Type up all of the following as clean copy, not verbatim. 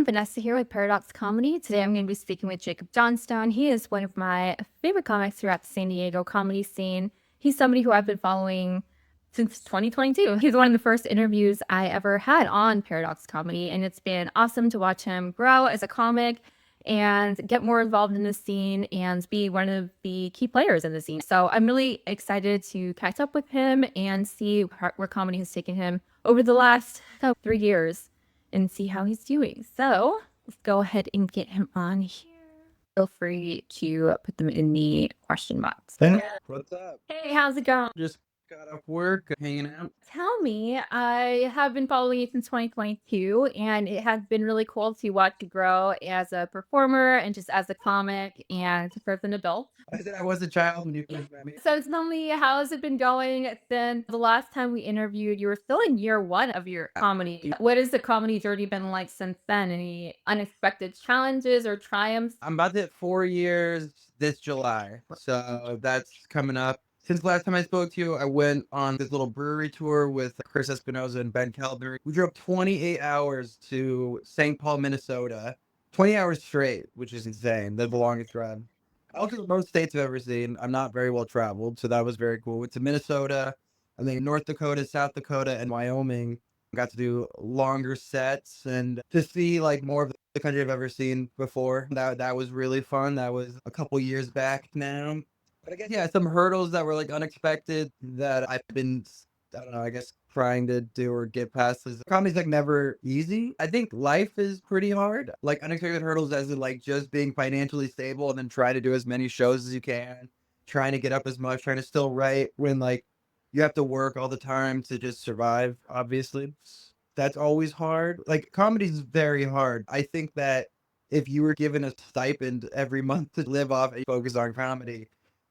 Vanessa here with Paradox Comedy. Today I'm going to be speaking with Jacob Johnstone. He is one of my favorite comics throughout the San Diego comedy scene. He's somebody who I've been following since 2022. He's one of the first interviews I ever had on Paradox Comedy, and it's been awesome to watch him grow as a comic and get more involved in the scene and be one of the key players in the scene. So I'm really excited to catch up with him and see where comedy has taken him over the last 3 years and see how he's doing. So let's go ahead and get him on here. Feel free to put them in the question box. Hey, what's up? Hey, how's it going? Just got off work, hanging out. Tell me, I have been following you since 2022, and it has been really cool to watch you grow as a performer and just as a comic and as an adult. I said I was a child when you first met me. So tell me, how has it been going since the last time we interviewed? You were still in year one of your comedy. What has the comedy journey been like since then? Any unexpected challenges or triumphs? I'm about to hit 4 years this July, so that's coming up. Since the last time I spoke to you, I went on this little brewery tour with Chris Espinoza and Ben Kelby. We drove 28 hours to St. Paul, Minnesota. 20 hours straight, which is insane. The longest drive. Also, most states I've ever seen. I'm not very well traveled, so that was very cool. Went to Minnesota, I think North Dakota, South Dakota, and Wyoming. Got to do longer sets and to see like more of the country I've ever seen before. That was really fun. That was a couple years back now. But I guess yeah, some hurdles that were like unexpected that I've been, I don't know, I guess trying to do or get past is comedy's like never easy. I think life is pretty hard. Like unexpected hurdles as in like just being financially stable and then try to do as many shows as you can, trying to get up as much, trying to still write when like you have to work all the time to just survive, obviously. That's always hard. Like comedy is very hard. I think that if you were given a stipend every month to live off and focus on comedy,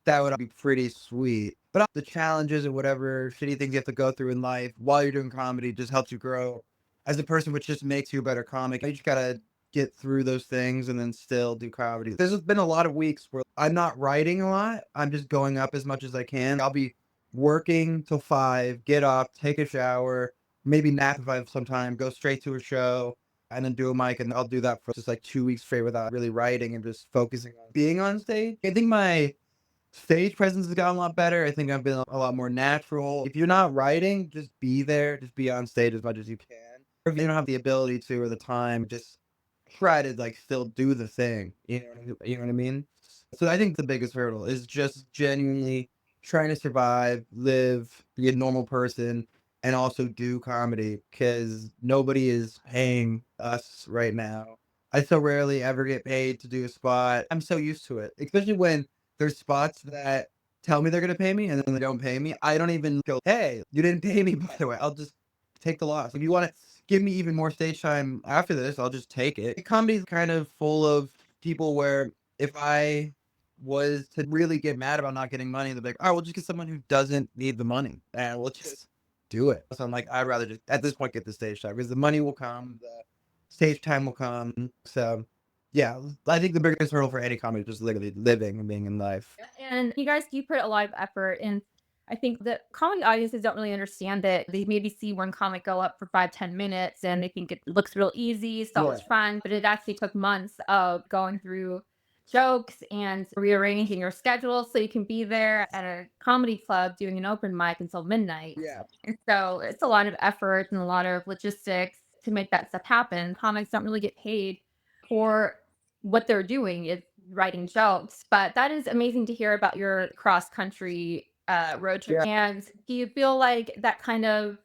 that would be pretty sweet. But the challenges and whatever shitty things you have to go through in life while you're doing comedy just helps you grow as a person, which just makes you a better comic. You just gotta get through those things and then still do comedy. There's been a lot of weeks where I'm not writing a lot. I'm just going up as much as I can. I'll be working till 5, get off, take a shower, maybe nap if I have some time, go straight to a show, and then do a mic. And I'll do that for just like 2 weeks straight without really writing and just focusing on being on stage. I think my stage presence has gotten a lot better. I think I've been a lot more natural. If you're not writing, just be there, just be on stage as much as you can. Or if you don't have the ability to or the time, just try to like still do the thing. You know what I mean? So I think the biggest hurdle is just genuinely trying to survive, live, be a normal person, and also do comedy because nobody is paying us right now. I so rarely ever get paid to do a spot. I'm so used to it, especially when there's spots that tell me they're gonna pay me and then they don't pay me. I don't even go, hey, you didn't pay me, by the way. I'll just take the loss. If you want to give me even more stage time after this, I'll just take it. Comedy's kind of full of people where if I was to really get mad about not getting money, they're like, all right, we'll just get someone who doesn't need the money and we'll just do it. So I'm like, I'd rather just at this point get the stage time because the money will come, the stage time will come. So yeah, I think the biggest hurdle for any comic is just literally living and being in life. And you guys do put a lot of effort in. I think that comedy audiences don't really understand that. They maybe see one comic go up for 5-10 minutes and they think it looks real easy, so Yeah. much fun, but it actually took months of going through jokes and rearranging your schedule so you can be there at a comedy club doing an open mic until midnight. Yeah. And so it's a lot of effort and a lot of logistics to make that stuff happen. Comics don't really get paid for what they're doing is writing jokes, but that is amazing to hear about your cross country road trip. Yeah. And do you feel like that kind of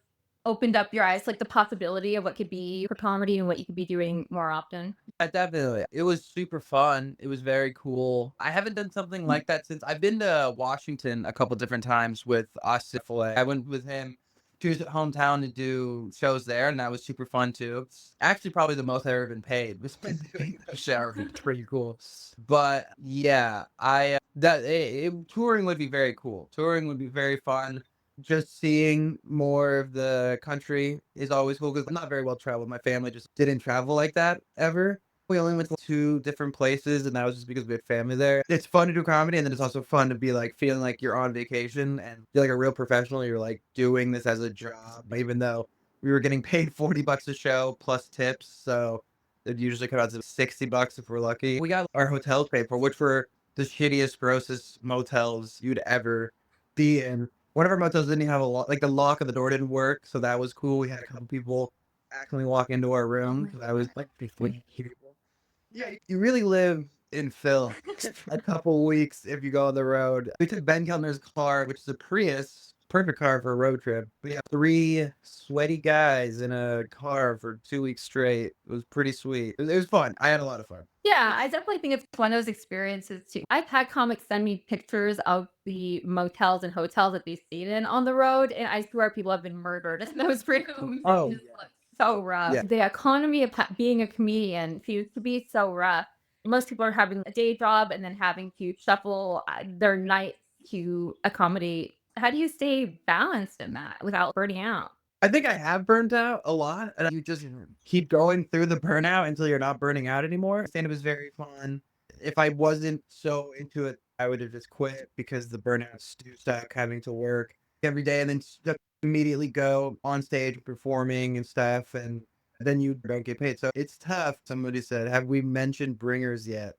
opened up your eyes, like the possibility of what could be for comedy and what you could be doing more often? Definitely. It was super fun. It was very cool. I haven't done something like that since I've been to Washington a couple different times with Austin Filet. I went with him to his hometown to do shows there, and that was super fun too. Actually, probably the most I've ever been paid was been doing those shows. It's pretty cool. But yeah, touring would be very cool. Touring would be very fun. Just seeing more of the country is always cool because I'm not very well traveled. My family just didn't travel like that ever. We only went to 2 different places, and that was just because we had family there. It's fun to do comedy, and then it's also fun to be like feeling like you're on vacation and you're like a real professional. You're like doing this as a job, even though we were getting paid $40 a show plus tips. So It usually comes out to $60 if we're lucky. We got our hotels paid for, which were the shittiest, grossest motels you'd ever be in. One of our motels didn't even have a lock, like the lock of the door didn't work, so that was cool. We had a couple people accidentally walk into our room. So that was like 15 people. Yeah, you really live in Phil a couple weeks if you go on the road. We took Ben Kellner's car, which is a Prius, perfect car for a road trip. We have 3 sweaty guys in a car for 2 weeks straight. It was pretty sweet. It was fun. I had a lot of fun. Yeah, I definitely think it's one of those experiences too. I've had comics send me pictures of the motels and hotels that they stayed in on the road, and I swear people have been murdered in those rooms. Oh, It just looks so rough. yeah. The economy of being a comedian seems to be so rough. Most people are having a day job and then having to shuffle their nights to accommodate. How do you stay balanced in that without burning out? I think I have burned out a lot, and you just keep going through the burnout until you're not burning out anymore. Stand-up is very fun. If I wasn't so into it, I would have just quit because the burnout's too stuck having to work every day and then immediately go on stage performing and stuff, and then you don't get paid. So it's tough. Somebody said, "Have we mentioned bringers yet?"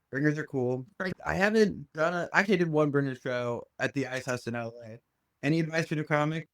Bringers are cool. I haven't done a. Actually, I did one bringer show at the Ice House in LA. Any advice for new comics?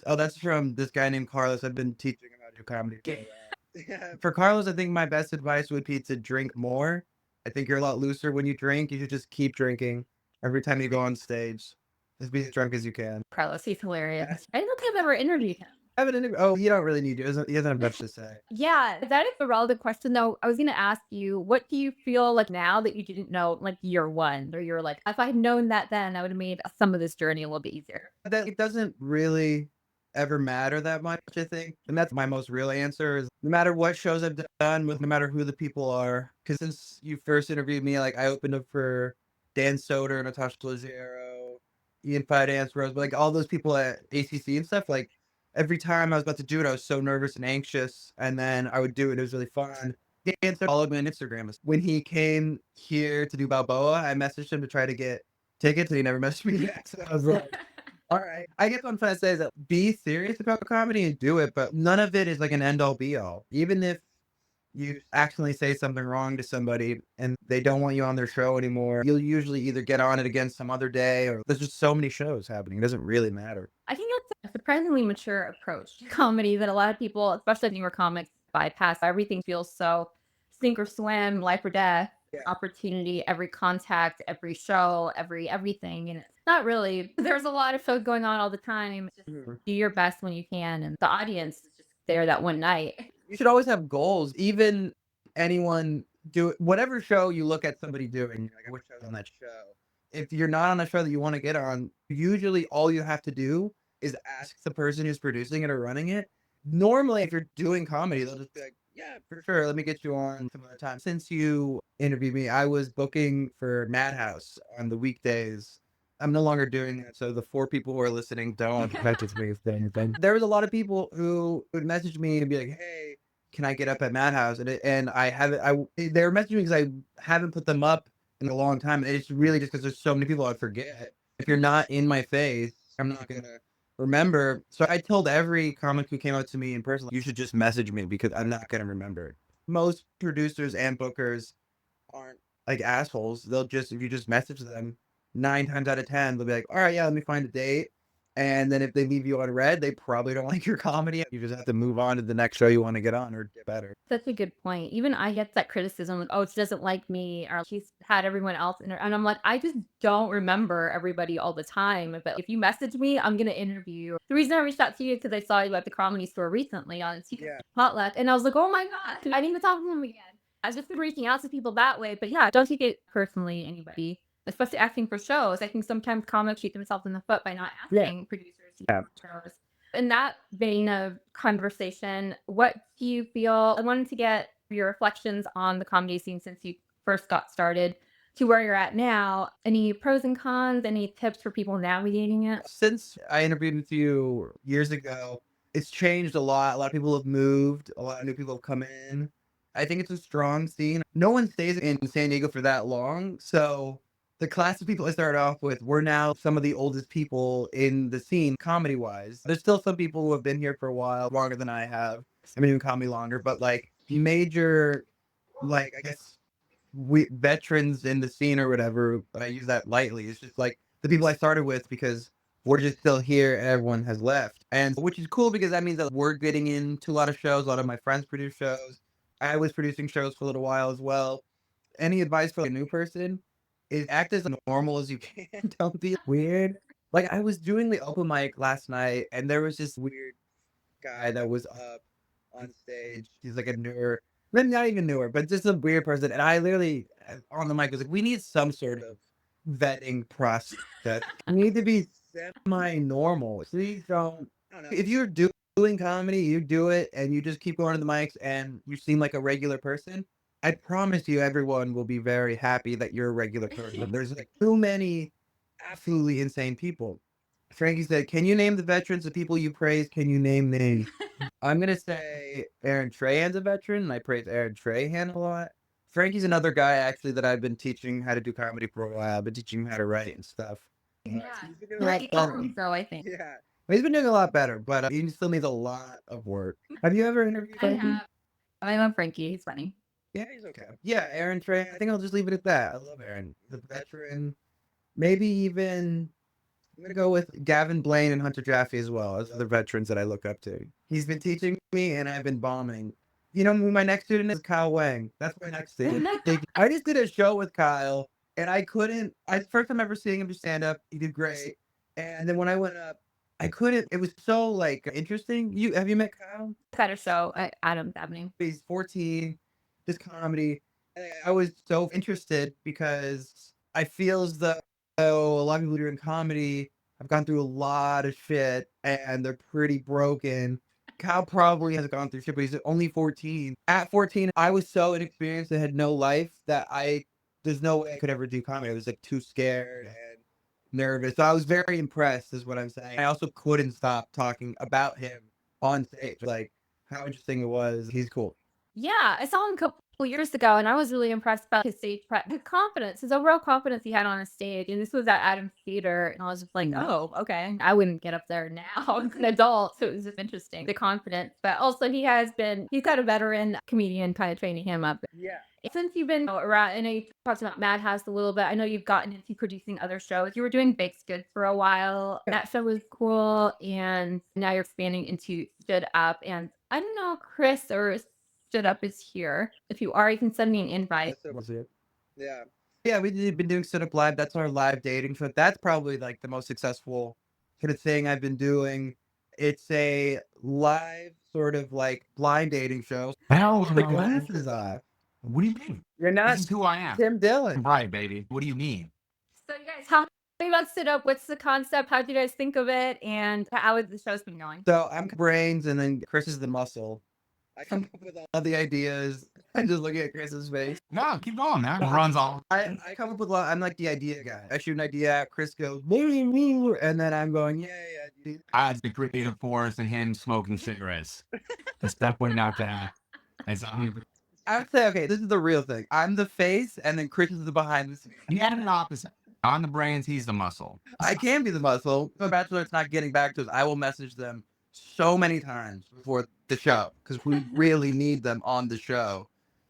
Oh, that's from this guy named Carlos. I've been teaching him how to do comedy for a while. Yeah. For Carlos, I think my best advice would be to drink more. I think you're a lot looser when you drink. You should just keep drinking every time you go on stage. Just be as drunk as you can. Carlos, he's hilarious. Yes. I don't think I've ever interviewed him. I have an interview. Oh, you don't really need to. He doesn't have much to say. Yeah, that is a relevant question though. I was gonna ask you, what do you feel like now that you didn't know like year one? Or you're like, if I had known that then, I would have made some of this journey a little bit easier. That it doesn't really ever matter that much, I think. And that's my most real answer is no matter what shows I've done with no matter who the people are. Because since you first interviewed me, like I opened up for Dan Soder, Natasha Leggero, Ian Fidance, Rose, but like all those people at ACC and stuff, like every time I was about to do it, I was so nervous and anxious. And then I would do it. It was really fun. Dan Soder followed me on Instagram. When he came here to do Balboa, I messaged him to try to get tickets and he never messaged me back. So I was like, all right. I guess what I'm trying to say is that be serious about comedy and do it, but none of it is like an end all be all. Even if you accidentally say something wrong to somebody and they don't want you on their show anymore, you'll usually either get on it again some other day or there's just so many shows happening. It doesn't really matter. I think that's a surprisingly mature approach to comedy that a lot of people, especially newer comics, bypass. Everything feels so sink or swim, life or death, Yeah. opportunity, every contact, every show, everything. And it's not really. There's a lot of shows going on all the time. Just do your best when you can, and the audience is just there that one night. You should always have goals. Even anyone do whatever show you look at somebody doing, like I wish I was on that show. If you're not on a show that you want to get on, usually all you have to do is ask the person who's producing it or running it. Normally, if you're doing comedy, they'll just be like, yeah, for sure. Let me get you on some other time. Since you interviewed me, I was booking for Madhouse on the weekdays. I'm no longer doing that. So the 4 people who are listening don't message me if anything. There was a lot of people who would message me and be like, hey, can I get up at Madhouse? And I haven't, they were messaging me because I haven't put them up in a long time. It's really just because there's so many people I forget. If you're not in my face, I'm not going to remember. So I told every comic who came out to me in person, you should just message me because I'm not going to remember. Most producers and bookers aren't like assholes. They'll just, if you just message them 9 times out of 10, they'll be like, all right, yeah, let me find a date. And then if they leave you on red, they probably don't like your comedy. You just have to move on to the next show you want to get on or get better. That's a good point. Even I get that criticism, like, oh, she doesn't like me, or she's had everyone else in her. And I'm like, I just don't remember everybody all the time. But if you message me, I'm going to interview you. The reason I reached out to you is because I saw you at the comedy store recently on Yeah. Potluck. And I was like, oh my God, I need to talk to him again. I've just been reaching out to people that way. But yeah, don't take it personally, anybody, especially asking for shows. I think sometimes comics shoot themselves in the foot by not asking producers to Yeah. shows. In that vein of conversation, what do you feel? I wanted to get your reflections on the comedy scene since you first got started to where you're at now. Any pros and cons? Any tips for people navigating it? Since I interviewed with you years ago, it's changed a lot. A lot of people have moved. A lot of new people have come in. I think it's a strong scene. No one stays in San Diego for that long. So the class of people I started off with, we're now some of the oldest people in the scene, comedy wise. There's still some people who have been here for a while, longer than I have. I've been doing comedy longer, but like major like, I guess we veterans in the scene or whatever, but I use that lightly. It's just like the people I started with because we're just still here. Everyone has left. And which is cool because that means that we're getting into a lot of shows. A lot of my friends produce shows. I was producing shows for a little while as well. Any advice for like, a new person is act as normal as you can. Don't be weird. Like I was doing the open mic last night and there was this weird guy that was up on stage. He's like a newer, maybe not even newer, but just a weird person. And I literally on the mic was like, we need some sort of vetting process. I need to be semi-normal. Please don't. I don't know. If you're doing comedy, you do it and you just keep going to the mics and you seem like a regular person. I promise you, everyone will be very happy that you're a regular person. There's like too many absolutely insane people. Frankie said, "Can you name the veterans, the people you praise? Can you name names?" I'm gonna say Aaron Trahan's a veteran, and I praise Aaron Trahan a lot. Frankie's another guy actually that I've been teaching how to do comedy for a while. I've been teaching him how to write and stuff. Yeah. He's been doing a lot Right. better. So I think. Yeah, he's been doing a lot better, but he still needs a lot of work. Have you ever interviewed I Frankie? have. I love Frankie. He's funny. Yeah, he's okay. Yeah, Aaron Trahan. I think I'll just leave it at that. I love Aaron. He's a veteran. Maybe even I'm gonna go with Gavin Blaine and Hunter Jaffe as well as other veterans that I look up to. He's been teaching me, and I've been bombing. You know who my next student is? Kyle Wang. That's my next student. I just did a show with Kyle, and I couldn't. First time ever seeing him do stand up. He did great, and then when I went up, I couldn't. It was so like interesting. Have you met Kyle? Got a show at Adam's Avenue. He's 14, this comedy. I was so interested because I feel as though a lot of people doing comedy have gone through a lot of shit and they're pretty broken. Kyle probably has gone through shit, but he's only 14. At 14, I was so inexperienced and had no life that there's no way I could ever do comedy. I was like too scared and nervous. So I was very impressed, is what I'm saying. I also couldn't stop talking about him on stage, like how interesting it was. He's cool. Yeah, I saw him a couple years ago, and I was really impressed about his stage prep, his confidence, his overall confidence he had on a stage. And this was at Adam's Theater, and I was just like, oh, okay. I wouldn't get up there now as an adult, so it was just interesting, the confidence. But also, he's got a veteran comedian kind of training him up. Yeah. Since you've been around, I know you talked about Madhouse a little bit. I know you've gotten into producing other shows. You were doing Baked Goods for a while. That show was cool, and now you're expanding into Stood Up. And I don't know, Chris or Stood Up is here. If you are, you can send me an invite. Yeah. Yeah, we've been doing Stood Up Live. That's our live dating show. That's probably like the most successful kind of thing I've been doing. It's a live sort of like blind dating show. Hell The no. glasses off. What do you mean? You're not This is who I am. Tim Dillon. Right, baby. What do you mean? So you guys, how about Stood Up? What's the concept? How do you guys think of it? And how has the show's been going? So I'm brains and then Chris is the muscle. I come up with all the ideas. I'm just looking at Chris's face. No, keep going, man. It runs all. I come up with a lot. I'm like the idea guy. I shoot an idea out. Chris goes, and then I'm going, yeah. Dude. I had the creative force and him smoking cigarettes. That's definitely not that. I would say, okay, this is the real thing. I'm the face, and then Chris is the behind the scenes. You had an opposite. On the brains, he's the muscle. I can be the muscle. If a bachelor's not getting back to us, I will message them so many times before the show because we really need them on the show.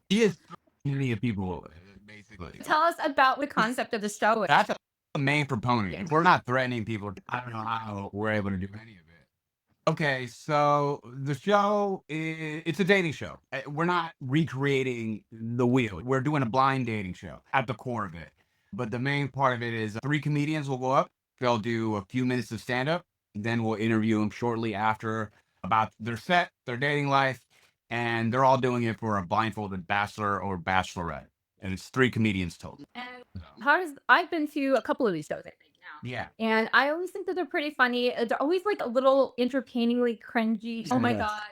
He is community of people, basically. Tell us about the concept of the show. That's the main proponent. If we're not threatening people, I don't know how we're able to do any of it. Okay, so the show it's a dating show. We're not recreating the wheel. We're doing a blind dating show at the core of it. But the main part of it is 3 comedians will go up. They'll do a few minutes of stand-up. Then we'll interview them shortly after about their set, their dating life, and they're all doing it for a blindfolded bachelor or bachelorette. And it's 3 comedians total. And I've been to a couple of these shows, I think. Yeah. And I always think that they're pretty funny. They're always like a little entertainingly cringy. Oh my Yes. God.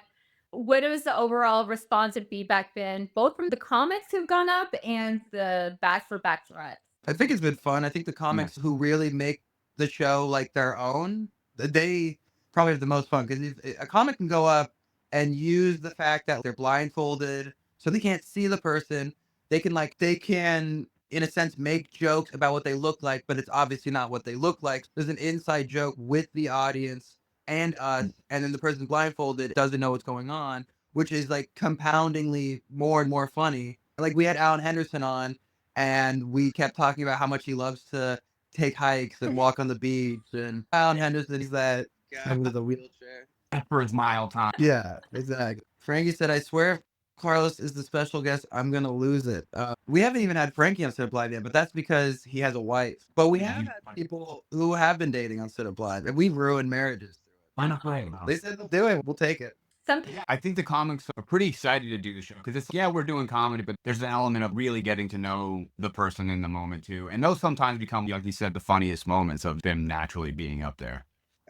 What has the overall response and feedback been, both from the comics who've gone up and the Bachelor Bachelorette? I think it's been fun. I think the comics who really make the show like their own, they probably have the most fun because a comic can go up and use the fact that they're blindfolded, so they can't see the person. They can in a sense make jokes about what they look like, but it's obviously not what they look like. There's an inside joke with the audience and us, and then the person blindfolded doesn't know what's going on, which is like compoundingly more and more funny. Like we had Alan Henderson on, and we kept talking about how much he loves to take hikes and walk on the beach. And Alan Henderson, he's that guy with a wheelchair. For his mile time. Yeah, exactly. Frankie said, "I swear, if Carlos is the special guest, I'm gonna lose it." We haven't even had Frankie on Sit Up Live yet, but that's because he has a wife. But we have had people who have been dating on Sit Up Live, and we've ruined marriages. Why not play? They said they'll do it. We'll take it. Something I think the comics are pretty excited to do the show because it's, yeah, we're doing comedy, but there's an element of really getting to know the person in the moment too. And those sometimes become, like you said, the funniest moments of them naturally being up there.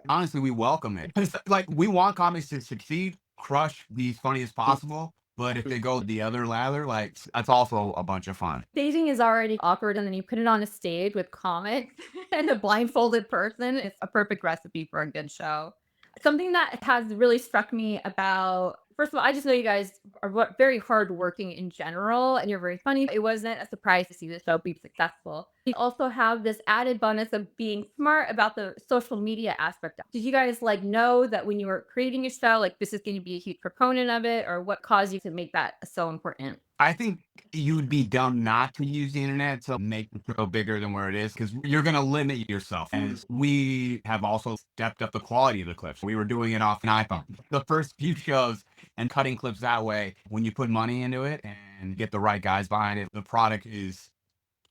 Honestly, we welcome it. It's like we want comics to succeed, crush, be as funny as possible. But if they go the other lather, like that's also a bunch of fun. dating is already awkward, and then you put it on a stage with comics and a blindfolded person. It's a perfect recipe for a good show. Something that has really struck me about, first of all, I just know you guys are very hardworking in general, and you're very funny. It wasn't a surprise to see the show be successful. You also have this added bonus of being smart about the social media aspect. Did you guys like know that when you were creating your show, like this is going to be a huge proponent of it, or what caused you to make that so important? I think you would be dumb not to use the internet to make the show bigger than where it is because you're going to limit yourself. And we have also stepped up the quality of the clips. We were doing it off an iPhone. The first few shows and cutting clips that way, when you put money into it and get the right guys behind it, the product is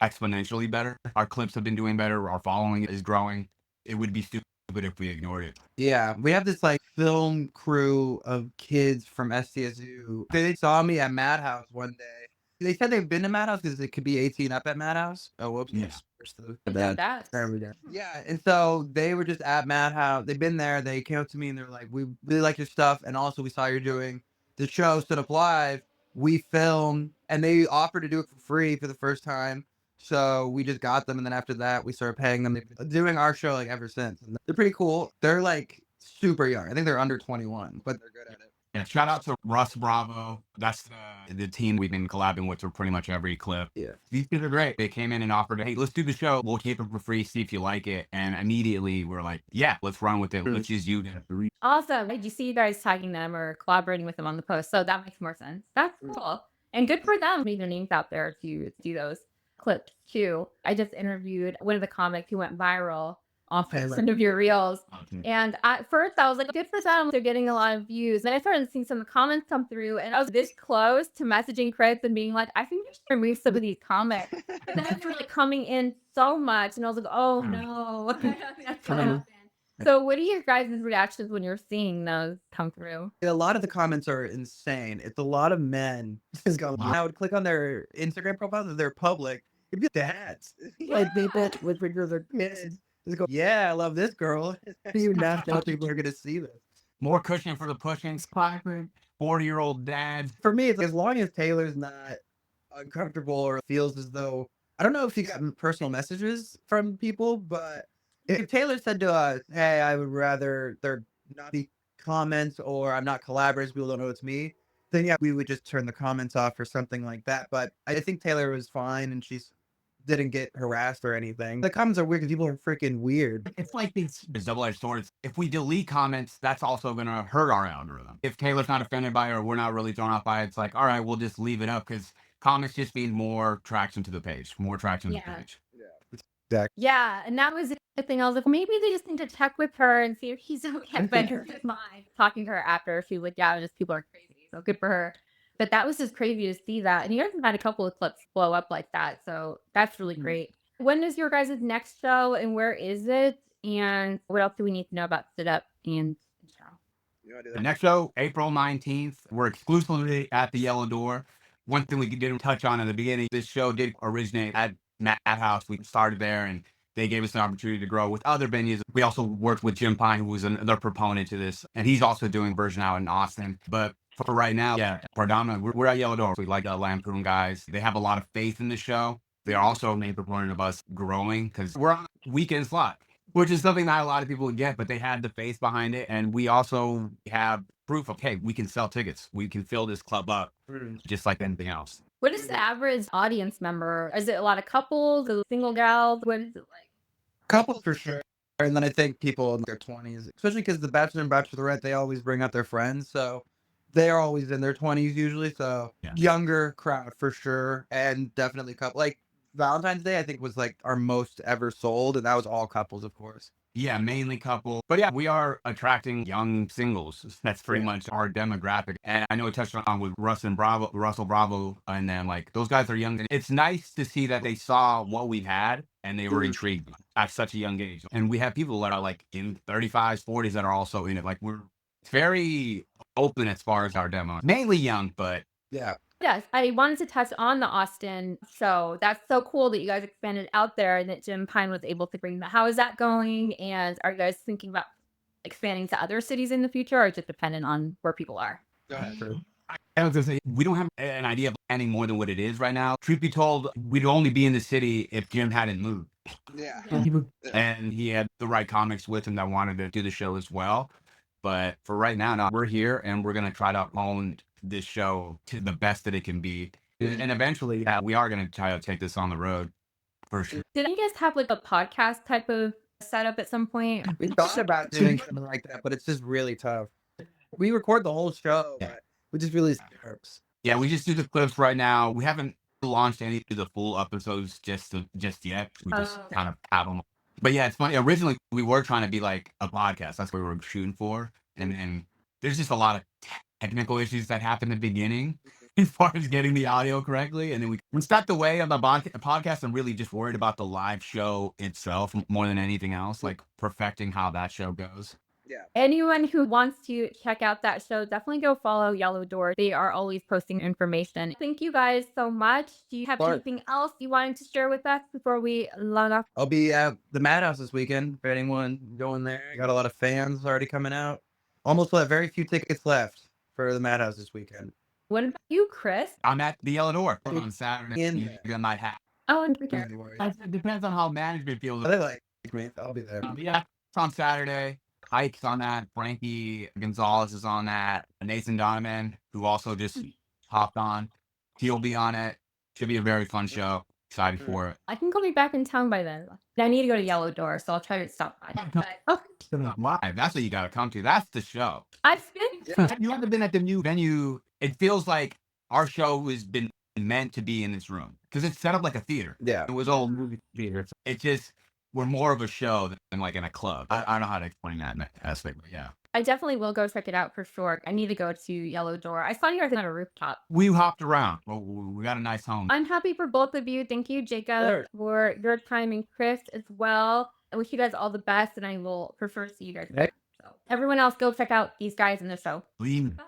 exponentially better. Our clips have been doing better. Our following is growing. It would be stupid if we ignored it. Yeah, we have this like film crew of kids from SDSU. They saw me at Madhouse one day. They said they've been to Madhouse because it could be 18 up at Madhouse. Oh, whoops. Yeah. Yeah, and so they were just at Madhouse. They've been there. They came up to me and they're like, "We really like your stuff, and also we saw you're doing the show Stood Up Live. We filmed, and they offered to do it for free for the first time. So we just got them, and then after that, we started paying them. They've been doing our show like ever since. And they're pretty cool. They're like super young. I think they're under 21, but they're good at it. Yeah, shout out to Russ Bravo. That's the team we've been collabing with for pretty much every clip. Yeah. These kids are great. They came in and offered, hey, let's do the show. We'll keep it for free, see if you like it. And immediately we're like, yeah, let's run with it. Let's just use it. Awesome. Did you see you guys tagging them or collaborating with them on the post? So that makes more sense. That's cool. And good for them. Leave their names out there to do those clips too. I just interviewed one of the comics who went viral off of some of your reels. And at first I was like, good for them. They're getting a lot of views. Then I started seeing some comments come through, and I was this close to messaging Chris and being like, I think you should remove some of these comments. But then they were like coming in so much, and I was like, oh no. That's what happened. So what are your guys' reactions when you're seeing those come through? A lot of the comments are insane. It's a lot of men. I would click on their Instagram profiles if they're public. It'd be dads. Like they bet with their kids. Just go, yeah, I love this girl. You not know people are gonna see this. More cushion for the pushing. 40-year-old dads. For me, it's like, as long as Taylor's not uncomfortable or feels as though, I don't know if you got personal messages from people, but if Taylor said to us, hey, I would rather there not be comments or I'm not collaborating, people don't know it's me, then yeah, we would just turn the comments off or something like that. But I think Taylor was fine and she's didn't get harassed or anything. The comments are weird because people are freaking weird. It's like these double-edged swords. If we delete comments, that's also going to hurt our algorithm. If Taylor's not offended by it or we're not really thrown off by it, it's like, all right, we'll just leave it up because comments just mean more traction to the page, more traction to the page. Yeah, and that was the thing. I was like, maybe they just need to check with her and see if he's okay. But her mind talking to her after, she was like, yeah, just people are crazy. So good for her. But that was just crazy to see that. And you guys have had a couple of clips blow up like that. So that's really great. When is your guys' next show and where is it? And what else do we need to know about Sit Up and show? The next show, April 19th. We're exclusively at the Yellow Door. One thing we didn't touch on in the beginning, this show did originate at Madhouse. We started there and they gave us an opportunity to grow with other venues. We also worked with Jim Pine, who was another proponent to this. And he's also doing a version out in Austin. But for right now, yeah, predominantly, we're at Yellow Door. We like the Lampoon guys. They have a lot of faith in the show. They're also a main proponent of us growing because we're on a weekend slot, which is something not a lot of people would get, but they had the faith behind it. And we also have proof of, hey, we can sell tickets. We can fill this club up just like anything else. What is the average audience member? Is it a lot of couples, single gals? What is it like? Couples for sure. And then I think people in their 20s, especially because the Bachelor and Bachelorette, they always bring out their friends. So they're always in their 20s usually, so Yeah. younger crowd for sure, and definitely couple. Like Valentine's Day, I think was like our most ever sold, and that was all couples, of course. Yeah, mainly couple. But yeah, we are attracting young singles. That's pretty much our demographic. And I know we touched on with Russell Bravo, and then like those guys are young. And it's nice to see that they saw what we've had and they were intrigued at such a young age. And we have people that are like in 35s, 40s that are also in it. Like we're very open as far as our demo. Mainly young, but Yeah. Yes, I wanted to touch on the Austin show. That's so cool that you guys expanded out there and that Jim Pine was able to bring that. How is that going? And are you guys thinking about expanding to other cities in the future, or is it dependent on where people are? Go ahead, Drew. I was gonna say we don't have an idea of planning more than what it is right now. Truth be told, we'd only be in the city if Jim hadn't moved. Yeah. And he had the right comics with him that wanted to do the show as well. But for right now, no, we're here and we're gonna try to own this show to the best that it can be. And eventually, we are gonna try to take this on the road for sure. Did you guys have like a podcast type of setup at some point? We thought about doing something like that, but it's just really tough. We record the whole show, Yeah. but we just release clips. Yeah, we just do the clips right now. We haven't launched any of the full episodes just yet. We just Oh, okay. kind of have them. But yeah, it's funny. Originally, we were trying to be like a podcast. That's what we were shooting for. And then there's just a lot of technical issues that happened at the beginning as far as getting the audio correctly. And then we stepped away on the podcast and really just worried about the live show itself more than anything else, like perfecting how that show goes. Yeah. Anyone who wants to check out that show, definitely go follow Yellow Door. They are always posting information. Thank you guys so much. Do you have Sure. anything else you wanted to share with us before we log off? I'll be at the Madhouse this weekend. If anyone going there, got a lot of fans already coming out. Almost have very few tickets left for the Madhouse this weekend. What about you, Chris? I'm at the Yellow Door on Saturday. In I might have. Oh, and Peter. It depends on how management feels. They like me. I'll be there. Yeah, it's on Saturday. Ike's on that. Frankie Gonzalez is on that. Nathan Donovan, who also just hopped on, he'll be on it. Should be a very fun show. Excited for it. I think I'll be back in town by then. I need to go to Yellow Door, so I'll try to stop by. But, oh, Live. That's what you got to come to. That's the show. I've been. You haven't been at the new venue. It feels like our show has been meant to be in this room because it's set up like a theater. Yeah. It was all movie theater. It just, we're more of a show than like in a club. I don't know how to explain that aspect, but yeah. I definitely will go check it out for sure. I need to go to Yellow Door. I saw you guys on a rooftop. We hopped around. Well, we got a nice home. I'm happy for both of you. Thank you, Jacob, Sure. for your time, and Chris as well. I wish you guys all the best, and I will prefer to see you guys. Hey. So everyone else, go check out these guys in the show. Leave. Bye.